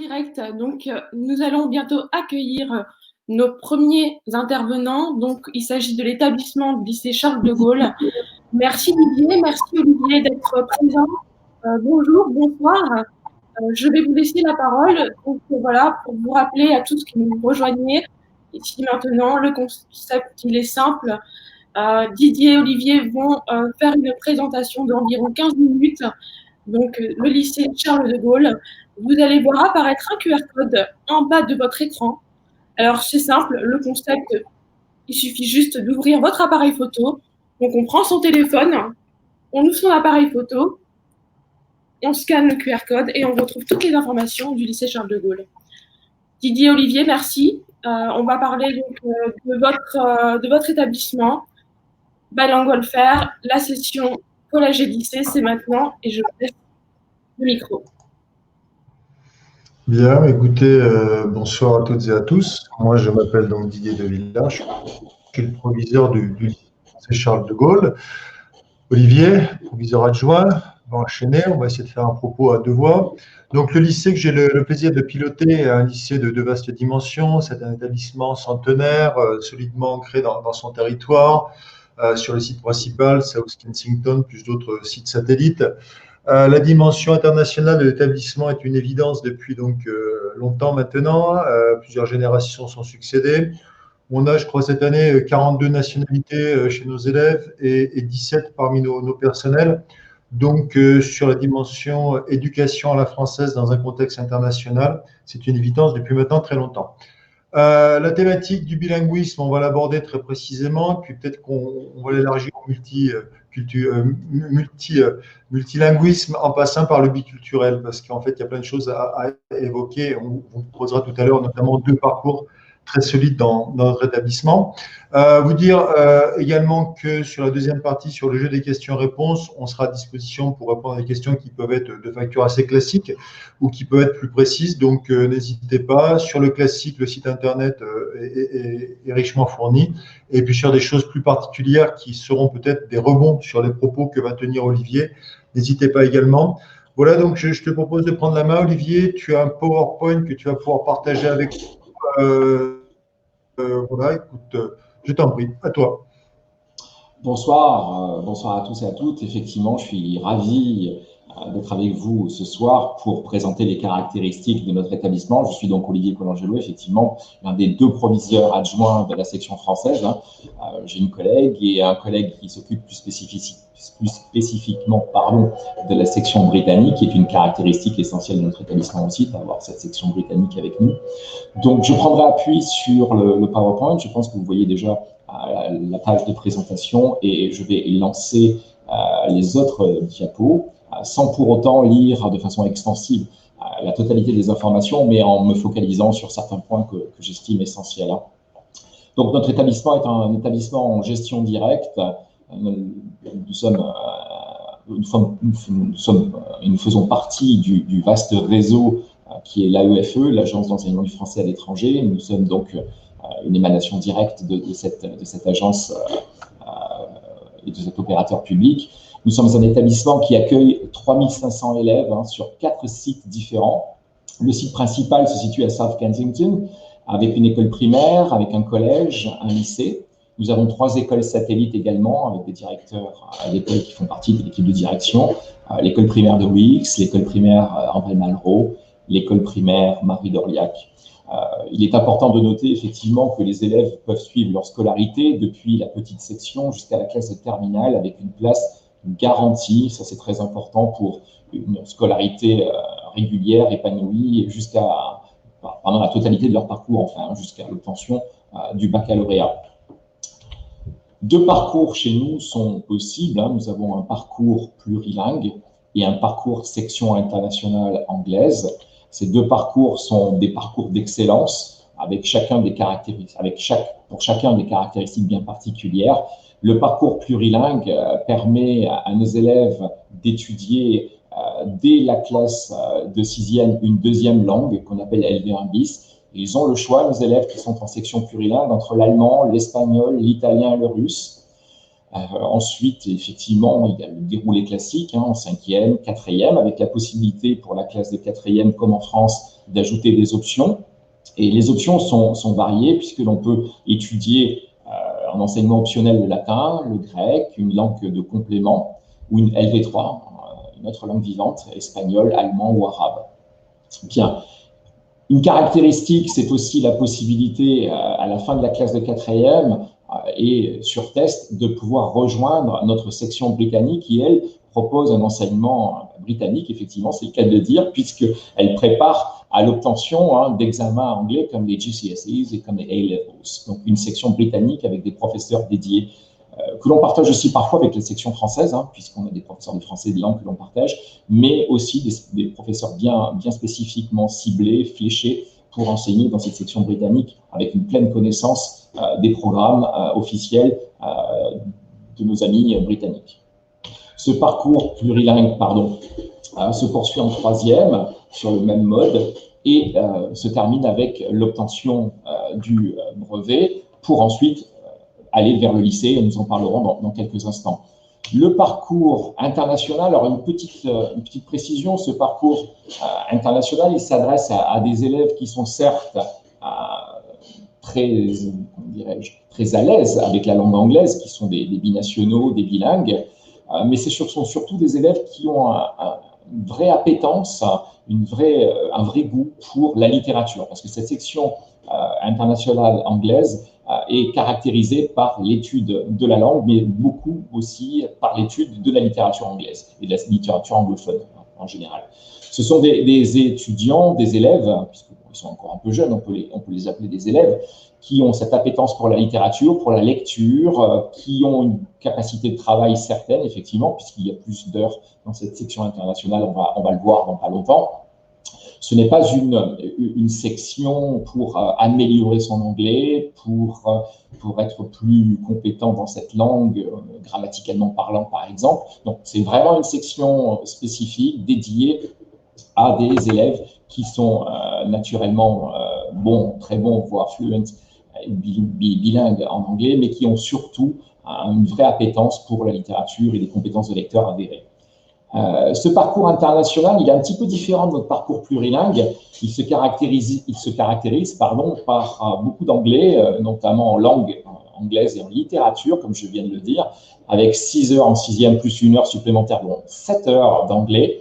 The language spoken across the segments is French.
direct. Donc, nous allons bientôt accueillir nos premiers intervenants. Donc, il s'agit de l'établissement du lycée Charles de Gaulle. Merci Didier, merci Olivier d'être présent. Bonjour, bonsoir. Je vais vous laisser la parole. Donc, voilà, pour vous rappeler à tous qui nous rejoignez ici maintenant, le concept, il est simple. Didier et Olivier vont faire une présentation d'environ 15 minutes. Donc, le lycée Charles de Gaulle. Vous allez voir apparaître un QR code en bas de votre écran. Alors, c'est simple, le concept, il suffit juste d'ouvrir votre appareil photo. Donc, on prend son téléphone, on ouvre son appareil photo, on scanne le QR code et on retrouve toutes les informations du lycée Charles de Gaulle. Didier, Olivier, merci. On va parler donc de votre établissement, Ballingolfer, la session collège et lycée, c'est maintenant et je vous laisse le micro. Bien, écoutez, bonsoir à toutes et à tous. Moi, je m'appelle donc Didier Devilla, je suis le proviseur du lycée Charles de Gaulle. Olivier, proviseur adjoint, on va enchaîner, on va essayer de faire un propos à deux voix. Donc, le lycée que j'ai le plaisir de piloter est un lycée de vaste dimension. C'est un établissement centenaire, solidement ancré dans son territoire, sur le site principal, South Kensington, plus d'autres sites satellites. La dimension internationale de l'établissement est une évidence depuis donc longtemps maintenant. Plusieurs générations sont succédées. On a, je crois, cette année 42 nationalités chez nos élèves et 17 parmi nos personnels. Donc, sur la dimension éducation à la française dans un contexte international, c'est une évidence depuis maintenant très longtemps. La thématique du bilinguisme, on va l'aborder très précisément, puis peut-être qu'on va l'élargir au multilinguisme en passant par le biculturel, parce qu'en fait, il y a plein de choses à évoquer. On vous proposera tout à l'heure notamment deux parcours très solides dans notre établissement. Vous dire également que sur la deuxième partie, sur le jeu des questions-réponses, on sera à disposition pour répondre à des questions qui peuvent être de facture assez classique ou qui peuvent être plus précises. Donc, n'hésitez pas. Sur le classique, le site internet est richement fourni. Et puis, sur des choses plus particulières qui seront peut-être des rebonds sur les propos que va tenir Olivier, n'hésitez pas également. Voilà, donc je te propose de prendre la main, Olivier. Tu as un PowerPoint que tu vas pouvoir partager avec nous. Voilà, écoute, je t'en prie, à toi. Bonsoir, bonsoir à tous et à toutes. Effectivement, je suis ravi d'être avec vous ce soir pour présenter les caractéristiques de notre établissement. Je suis donc Olivier Colangelo, effectivement, l'un des deux proviseurs adjoints de la section française. J'ai une collègue et un collègue qui s'occupe plus spécifiquement de la section britannique, qui est une caractéristique essentielle de notre établissement aussi, d'avoir cette section britannique avec nous. Donc, je prendrai appui sur le PowerPoint. Je pense que vous voyez déjà la page de présentation et je vais lancer les autres diapos sans pour autant lire de façon extensive la totalité des informations, mais en me focalisant sur certains points que j'estime essentiels. Donc, notre établissement est un établissement en gestion directe. Nous faisons partie du vaste réseau qui est l'AEFE, l'Agence d'enseignement du français à l'étranger. Nous sommes donc une émanation directe de cette agence et de cet opérateur public. Nous sommes un établissement qui accueille 3500 élèves sur 4 sites différents. Le site principal se situe à South Kensington, avec une école primaire, avec un collège, un lycée. Nous avons 3 écoles satellites également, avec des directeurs à l'école qui font partie de l'équipe de direction. L'école primaire de Wix, l'école primaire André Malraux, l'école primaire Marie d'Orliac. Il est important de noter effectivement que les élèves peuvent suivre leur scolarité depuis la petite section jusqu'à la classe de terminale avec une place garantie. Ça, c'est très important pour une scolarité régulière, épanouie, jusqu'à pendant la totalité de leur parcours, enfin, jusqu'à l'obtention du baccalauréat. 2 parcours chez nous sont possibles. Nous avons un parcours plurilingue et un parcours section internationale anglaise. Ces 2 parcours sont des parcours d'excellence avec pour chacun des caractéristiques bien particulières. Le parcours plurilingue permet à nos élèves d'étudier dès la classe de 6e une deuxième langue qu'on appelle LV1 bis. Ils ont le choix, nos élèves qui sont en section plurilingue, entre l'allemand, l'espagnol, l'italien et le russe. Ensuite, effectivement, il y a le déroulé classique en 5e, 4e, avec la possibilité pour la classe de 4e, comme en France, d'ajouter des options. Et les options sont variées puisque l'on peut étudier en enseignement optionnel le latin, le grec, une langue de complément ou une LV3, une autre langue vivante, espagnol, allemand ou arabe. Bien. Une caractéristique, c'est aussi la possibilité à la fin de la classe de 4e et sur test de pouvoir rejoindre notre section britannique qui, elle, propose un enseignement britannique, effectivement, c'est le cas de le dire, puisqu'elle prépare à l'obtention d'examens anglais comme les GCSEs et comme les A-Levels. Donc, une section britannique avec des professeurs dédiés que l'on partage aussi parfois avec la section française, puisqu'on a des professeurs de français et de langue que l'on partage, mais aussi des professeurs bien spécifiquement ciblés, fléchés pour enseigner dans cette section britannique avec une pleine connaissance des programmes officiels de nos amis britanniques. Ce parcours plurilingue, se poursuit en 3e sur le même mode et se termine avec l'obtention du brevet pour ensuite aller vers le lycée, et nous en parlerons dans quelques instants. Le parcours international, alors une petite précision, ce parcours international, il s'adresse à des élèves qui sont certes très à l'aise avec la langue anglaise, qui sont des binationaux, des bilingues, mais ce sont surtout des élèves qui ont une vraie appétence, un vrai goût pour la littérature, parce que cette section internationale anglaise est caractérisée par l'étude de la langue, mais beaucoup aussi par l'étude de la littérature anglaise et de la littérature anglophone en général. Ce sont des étudiants, des élèves, puisqu'ils sont encore un peu jeunes, on peut les appeler des élèves, qui ont cette appétence pour la littérature, pour la lecture, qui ont une capacité de travail certaine, effectivement, puisqu'il y a plus d'heures dans cette section internationale, on va le voir dans pas longtemps. Ce n'est pas une section pour améliorer son anglais, pour être plus compétent dans cette langue, grammaticalement parlant par exemple. Donc c'est vraiment une section spécifique dédiée à des élèves qui sont naturellement très bons, voire fluents, bilingues en anglais, mais qui ont surtout une vraie appétence pour la littérature et des compétences de lecteur avérées. Ce parcours international, il est un petit peu différent de notre parcours plurilingue. Il se caractérise par beaucoup d'anglais, notamment en langue anglaise et en littérature, comme je viens de le dire, avec 6 heures en 6e plus 1 heure supplémentaire, donc 7 heures d'anglais,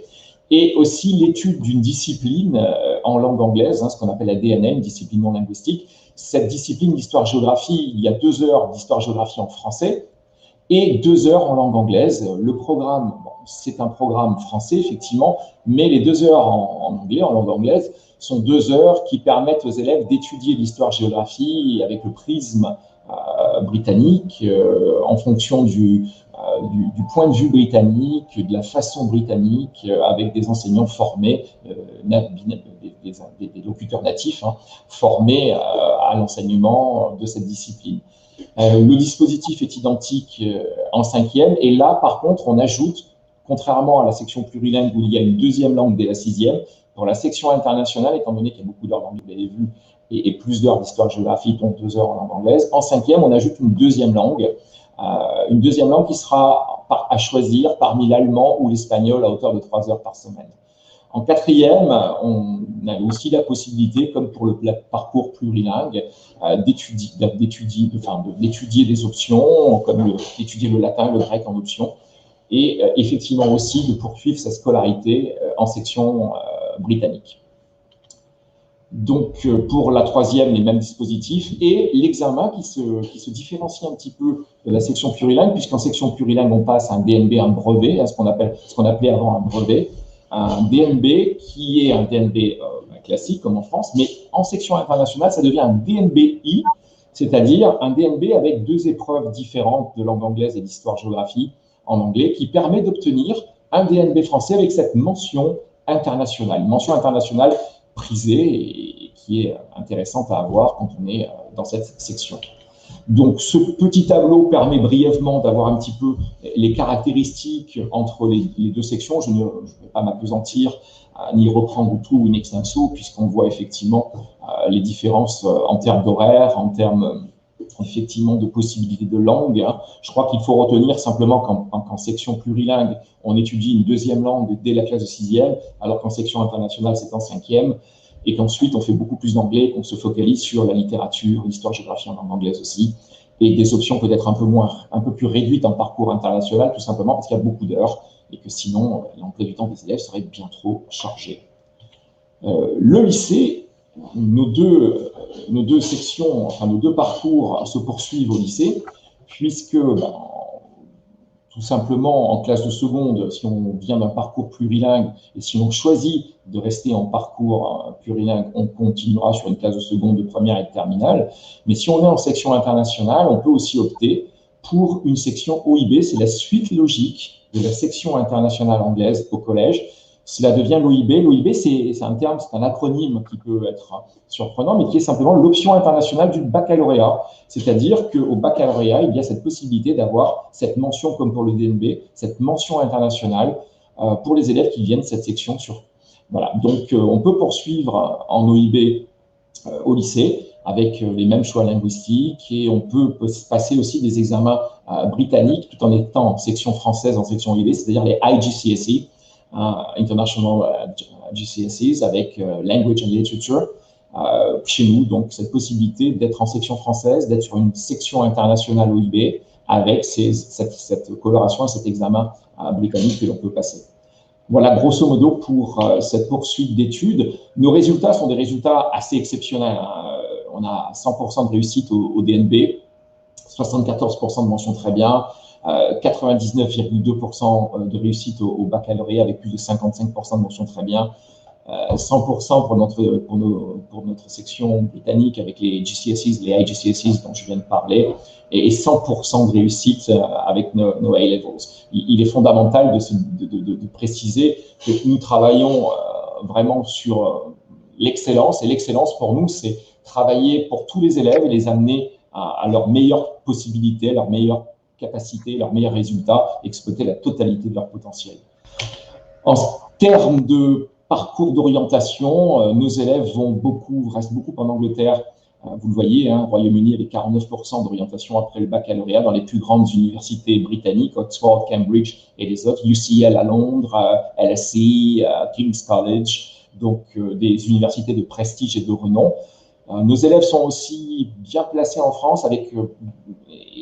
et aussi l'étude d'une discipline en langue anglaise, ce qu'on appelle la DNA, une discipline non linguistique. Cette discipline d'histoire-géographie, il y a 2 heures d'histoire-géographie en français et 2 heures en langue anglaise. Le programme, c'est un programme français, effectivement, mais les 2 heures en anglais, en langue anglaise, sont 2 heures qui permettent aux élèves d'étudier l'histoire-géographie avec le prisme britannique, en fonction du point de vue britannique, de la façon britannique, avec des enseignants formés, des locuteurs natifs, formés à l'enseignement de cette discipline. Le dispositif est identique en 5e, et là, par contre, on ajoute, contrairement à la section plurilingue où il y a une 2e langue dès la 6e, dans la section internationale, étant donné qu'il y a beaucoup d'heures d'anglais, vous l'avez vu, et plus d'heures d'histoire-géographie, donc 2 heures en langue anglaise, en 5e, on ajoute une 2e langue, qui sera à choisir parmi l'allemand ou l'espagnol à hauteur de 3 heures par semaine. En 4e, on a aussi la possibilité, comme pour le parcours plurilingue, d'étudier des options, comme d'étudier le latin, le grec en option, et effectivement aussi de poursuivre sa scolarité en section britannique. Donc, pour la 3e, les mêmes dispositifs, et l'examen qui se différencie un petit peu de la section plurilingue, puisqu'en section plurilingue, on passe un DNB, un brevet, ce qu'on appelait avant un brevet, un DNB qui est un DNB classique, comme en France, mais en section internationale, ça devient un DNBI, c'est-à-dire un DNB avec 2 épreuves différentes de langue anglaise et d'histoire-géographie en anglais, qui permet d'obtenir un DNB français avec cette mention internationale prisée et qui est intéressante à avoir quand on est dans cette section. Donc, ce petit tableau permet brièvement d'avoir un petit peu les caractéristiques entre les 2 sections. Je ne vais pas m'appesantir ni reprendre tout in extenso, puisqu'on voit effectivement les différences en termes d'horaire, en termes effectivement de possibilités de langue. Je crois qu'il faut retenir simplement qu'en section plurilingue, on étudie une 2e langue dès la classe de 6e, alors qu'en section internationale, c'est en 5e. et qu'ensuite on fait beaucoup plus d'anglais, qu'on se focalise sur la littérature, l'histoire, géographie en langue anglaise aussi, et des options peut-être un peu plus réduites en parcours international, tout simplement parce qu'il y a beaucoup d'heures et que sinon l'emploi du temps des élèves serait bien trop chargé. Le lycée, nos deux sections, enfin nos deux parcours se poursuivent au lycée, puisque tout simplement en classe de seconde, si on vient d'un parcours plurilingue et si on choisit de rester en parcours plurilingue, on continuera sur une classe de seconde, de première et de terminale. Mais si on est en section internationale, on peut aussi opter pour une section OIB, c'est la suite logique de la section internationale anglaise au collège. Cela devient l'OIB. L'OIB, c'est un terme, c'est un acronyme qui peut être surprenant, mais qui est simplement l'option internationale du baccalauréat. C'est-à-dire qu'au baccalauréat, il y a cette possibilité d'avoir cette mention, comme pour le DNB, cette mention internationale pour les élèves qui viennent de cette section. Voilà. Donc, on peut poursuivre en OIB au lycée avec les mêmes choix linguistiques et on peut passer aussi des examens britanniques tout en étant en section française, en section OIB, c'est-à-dire les IGCSE, International GCSEs avec Language and Literature. Chez nous, donc cette possibilité d'être en section française, d'être sur une section internationale OIB avec cette coloration et cet examen britannique que l'on peut passer. Voilà, grosso modo, pour cette poursuite d'études. Nos résultats sont des résultats assez exceptionnels. On a 100% de réussite au DNB, 74% de mention très bien, 99,2% de réussite au baccalauréat avec plus de 55% de mention très bien, 100% pour notre section britannique avec les GCSEs, les IGCSEs dont je viens de parler, et 100% de réussite avec nos A-levels. Il est fondamental de préciser que nous travaillons vraiment sur l'excellence, et l'excellence pour nous, c'est travailler pour tous les élèves et les amener à leurs meilleures possibilités, leurs meilleures capacités, leurs meilleurs résultats, exploiter la totalité de leur potentiel. En termes de parcours d'orientation, nos élèves restent beaucoup en Angleterre. Vous le voyez, Royaume-Uni avec 49% d'orientation après le baccalauréat dans les plus grandes universités britanniques, Oxford, Cambridge et les autres, UCL à Londres, LSE, King's College, donc des universités de prestige et de renom. Nos élèves sont aussi bien placés en France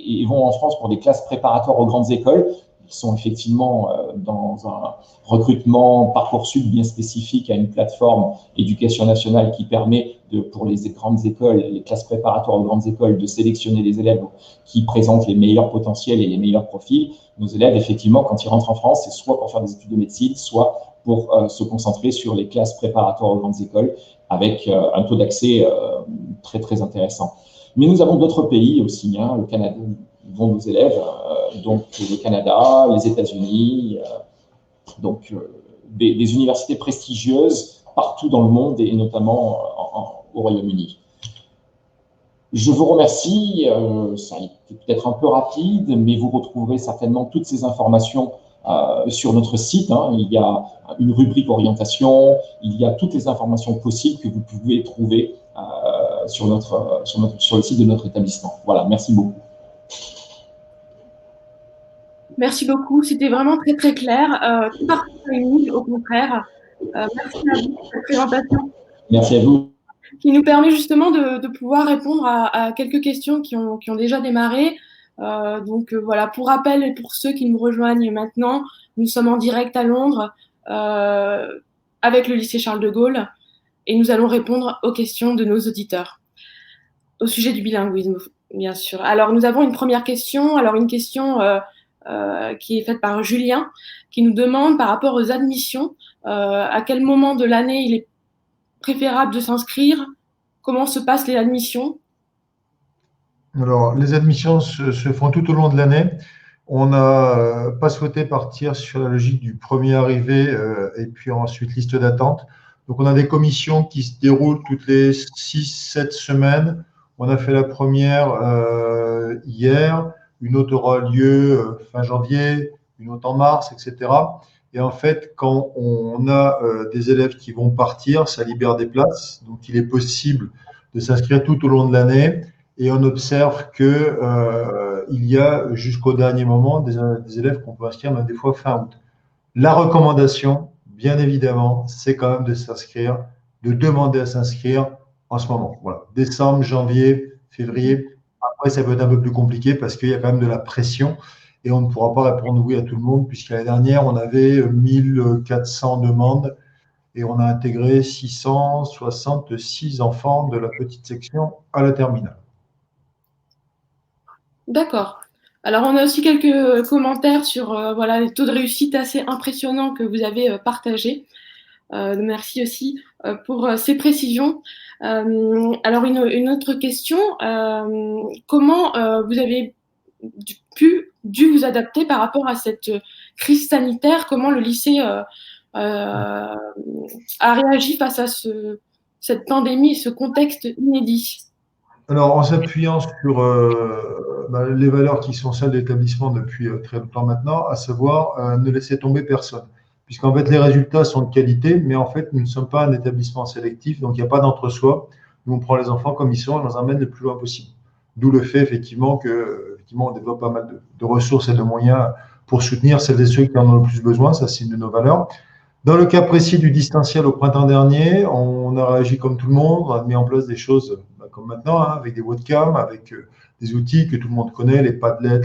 ils vont en France pour des classes préparatoires aux grandes écoles. Ils sont effectivement dans un recrutement Parcoursup bien spécifique à une plateforme Éducation nationale qui permet pour les grandes écoles, les classes préparatoires aux grandes écoles, de sélectionner les élèves qui présentent les meilleurs potentiels et les meilleurs profils. Nos élèves, effectivement, quand ils rentrent en France, c'est soit pour faire des études de médecine, soit pour se concentrer sur les classes préparatoires aux grandes écoles avec un taux d'accès très, très intéressant. Mais nous avons d'autres pays aussi, le Canada, dont nos élèves, donc le Canada, les États-Unis, donc des universités prestigieuses partout dans le monde et notamment au Royaume-Uni. Je vous remercie, ça a été peut-être un peu rapide, mais vous retrouverez certainement toutes ces informations sur notre site. Il y a une rubrique orientation, il y a toutes les informations possibles que vous pouvez trouver sur le site de notre établissement. Voilà, merci beaucoup. Merci beaucoup, c'était vraiment très très clair. Tout partout au contraire. Merci à vous pour cette présentation. Merci à vous. Qui nous permet justement de pouvoir répondre à quelques questions qui ont déjà démarré. Voilà, pour rappel et pour ceux qui nous rejoignent maintenant, nous sommes en direct à Londres avec le lycée Charles de Gaulle et nous allons répondre aux questions de nos auditeurs au sujet du bilinguisme, bien sûr. Alors, nous avons une première question. Alors, une question qui est faite par Julien, qui nous demande par rapport aux admissions, à quel moment de l'année il est préférable de s'inscrire, comment se passent les admissions? Alors, les admissions se font tout au long de l'année. On n'a pas souhaité partir sur la logique du premier arrivé et puis ensuite liste d'attente. Donc, on a des commissions qui se déroulent toutes les 6-7 semaines. On a fait la première hier, une autre aura lieu fin janvier, une autre en mars, etc. Et en fait, quand on a des élèves qui vont partir, ça libère des places. Donc, il est possible de s'inscrire tout au long de l'année. Et on observe que il y a jusqu'au dernier moment des élèves qu'on peut inscrire même des fois fin août. La recommandation, bien évidemment, c'est quand même de s'inscrire de demander à s'inscrire en ce moment. Voilà. Décembre, janvier, février. Après, ça peut être un peu plus compliqué parce qu'il y a quand même de la pression et on ne pourra pas répondre oui à tout le monde, puisque l'année dernière, on avait 1400 demandes et on a intégré 666 enfants de la petite section à la terminale. D'accord. Alors, on a aussi quelques commentaires sur voilà, les taux de réussite assez impressionnants que vous avez partagés. Merci aussi pour ces précisions. Alors, une autre question. Comment vous avez dû vous adapter par rapport à cette crise sanitaire? Comment le lycée a réagi face à cette pandémie et ce contexte inédit? Alors, en s'appuyant sur les valeurs qui sont celles de l'établissement depuis très longtemps maintenant, à savoir ne laisser tomber personne. Puisqu'en fait, les résultats sont de qualité, mais en fait, nous ne sommes pas un établissement sélectif, donc il n'y a pas d'entre-soi. Nous, on prend les enfants comme ils sont et on les emmène le plus loin possible. D'où le fait, effectivement, on développe pas mal de ressources et de moyens pour soutenir celles et ceux qui en ont le plus besoin. Ça, c'est une de nos valeurs. Dans le cas précis du distanciel au printemps dernier, on a réagi comme tout le monde, on a mis en place des choses comme maintenant, hein, avec des webcams, avec des outils que tout le monde connaît, les Padlet,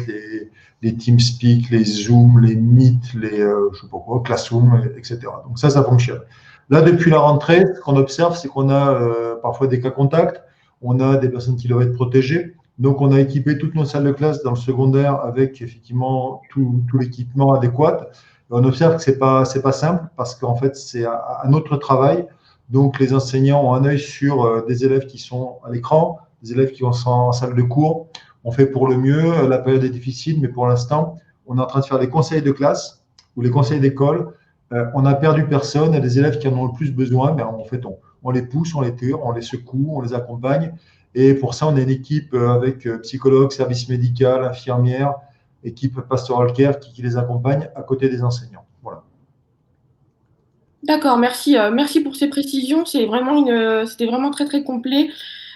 les TeamSpeak, les Zoom, les Meet, je sais pas quoi, Classroom, etc. Donc ça fonctionne. Là, depuis la rentrée, ce qu'on observe, c'est qu'on a parfois des cas contacts, on a des personnes qui doivent être protégées. Donc, on a équipé toutes nos salles de classe dans le secondaire avec effectivement tout l'équipement adéquat. On observe que c'est pas simple parce qu'en fait, c'est un autre travail. Donc, les enseignants ont un œil sur des élèves qui sont à l'écran, des élèves qui sont en salle de cours. On fait pour le mieux. La période est difficile, mais pour l'instant, on est en train de faire des conseils de classe ou les conseils d'école. On a perdu personne. Et les élèves qui en ont le plus besoin, mais en fait, on les pousse, on les tire, on les secoue, on les accompagne. Et pour ça, on a une équipe avec psychologue, service médical, infirmière, équipe pastoral care qui les accompagne à côté des enseignants. Voilà. D'accord, merci. Merci pour ces précisions. C'était vraiment très très complet.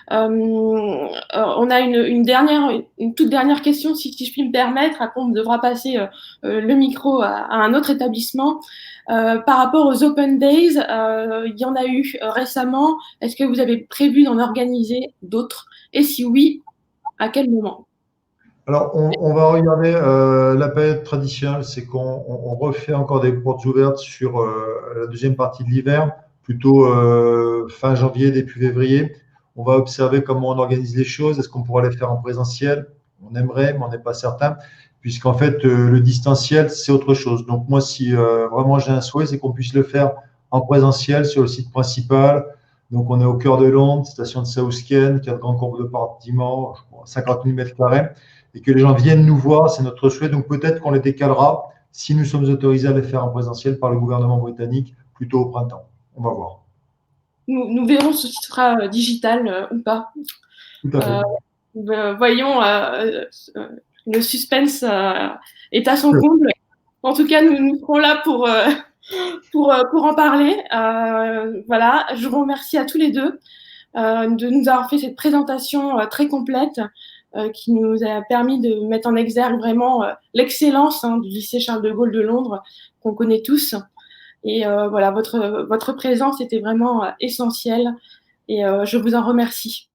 On a une toute dernière question, si je puis me permettre. Après, on devra passer le micro à un autre établissement. Par rapport aux Open Days, il y en a eu récemment. Est-ce que vous avez prévu d'en organiser d'autres? Et si oui, à quel moment? Alors, on va regarder la période traditionnelle, c'est qu'on refait encore des portes ouvertes sur la deuxième partie de l'hiver, plutôt fin janvier, début février. On va observer comment on organise les choses. Est-ce qu'on pourra les faire en présentiel? On aimerait, mais on n'est pas certain, puisqu'en fait, le distanciel, c'est autre chose. Donc, moi, si vraiment j'ai un souhait, c'est qu'on puisse le faire en présentiel sur le site principal. Donc, on est au cœur de Londres, station de Southend, 4 grands courbes de bâtiments, 50 000 mètres carrés, et que les gens viennent nous voir, c'est notre souhait. Donc, peut-être qu'on les décalera si nous sommes autorisés à les faire en présentiel par le gouvernement britannique, plutôt au printemps. On va voir. Nous verrons si ce sera digital ou pas. Tout à fait. Voyons, le suspense est à son comble. En tout cas, nous serons là pour en parler. Voilà, je vous remercie à tous les deux de nous avoir fait cette présentation très complète qui nous a permis de mettre en exergue vraiment l'excellence du lycée Charles de Gaulle de Londres qu'on connaît tous. Et voilà, votre présence était vraiment essentielle et je vous en remercie.